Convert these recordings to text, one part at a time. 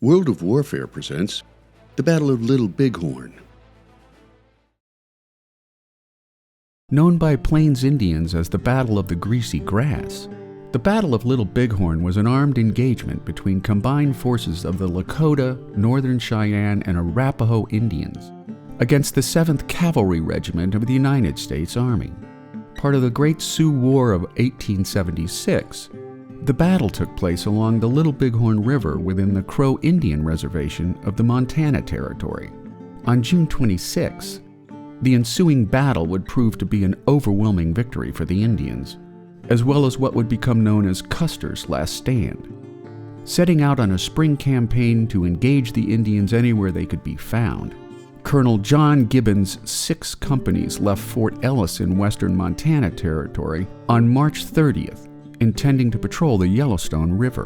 World of Warfare presents the Battle of Little Bighorn. Known by Plains Indians as the Battle of the Greasy Grass, the Battle of Little Bighorn was an armed engagement between combined forces of the Lakota, Northern Cheyenne, and Arapaho Indians against the 7th Cavalry Regiment of the United States Army. Part of the Great Sioux War of 1876, the battle took place along the Little Bighorn River within the Crow Indian Reservation of the Montana Territory. On June 26, the ensuing battle would prove to be an overwhelming victory for the Indians, as well as what would become known as Custer's Last Stand. Setting out on a spring campaign to engage the Indians anywhere they could be found, Colonel John Gibbon's 6 companies left Fort Ellis in western Montana Territory on March 30th, intending to patrol the Yellowstone River.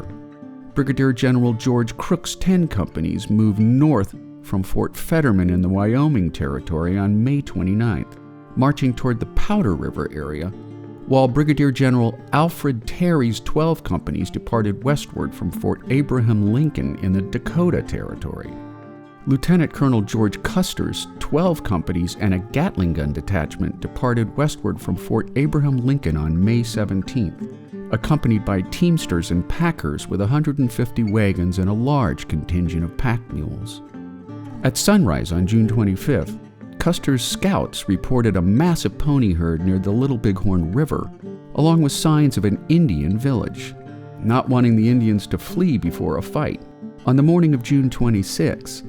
Brigadier General George Crook's 10 companies moved north from Fort Fetterman in the Wyoming Territory on May 29th, marching toward the Powder River area, while Brigadier General Alfred Terry's 12 companies departed westward from Fort Abraham Lincoln in the Dakota Territory. Lieutenant Colonel George Custer's 12 companies and a Gatling gun detachment departed westward from Fort Abraham Lincoln on May 17th, accompanied by teamsters and packers with 150 wagons and a large contingent of pack mules. At sunrise on June 25th, Custer's scouts reported a massive pony herd near the Little Bighorn River, along with signs of an Indian village. Not wanting the Indians to flee before a fight, on the morning of June 26,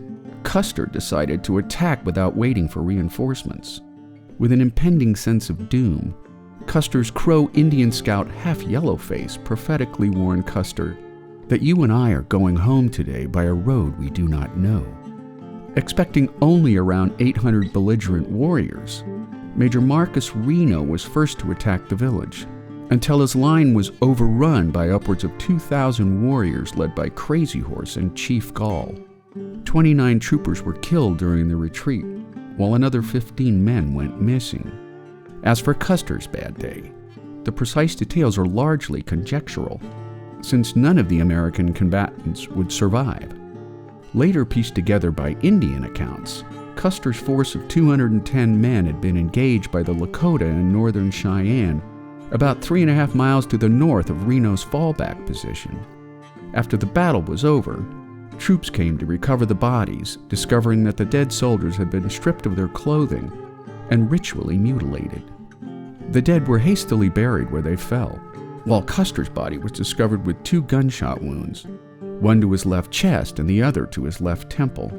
Custer decided to attack without waiting for reinforcements. With an impending sense of doom, Custer's Crow Indian scout Half-Yellowface prophetically warned Custer that "you and I are going home today by a road we do not know." Expecting only around 800 belligerent warriors, Major Marcus Reno was first to attack the village, until his line was overrun by upwards of 2,000 warriors led by Crazy Horse and Chief Gall. 29 troopers were killed during the retreat, while another 15 men went missing. As for Custer's bad day, the precise details are largely conjectural, since none of the American combatants would survive. Later pieced together by Indian accounts, Custer's force of 210 men had been engaged by the Lakota and Northern Cheyenne, about 3.5 miles to the north of Reno's fallback position. After the battle was over, troops came to recover the bodies, discovering that the dead soldiers had been stripped of their clothing and ritually mutilated. The dead were hastily buried where they fell, while Custer's body was discovered with 2 gunshot wounds, one to his left chest and the other to his left temple.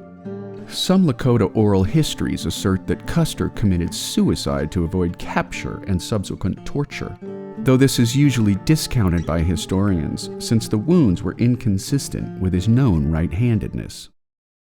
Some Lakota oral histories assert that Custer committed suicide to avoid capture and subsequent torture, though this is usually discounted by historians since the wounds were inconsistent with his known right-handedness.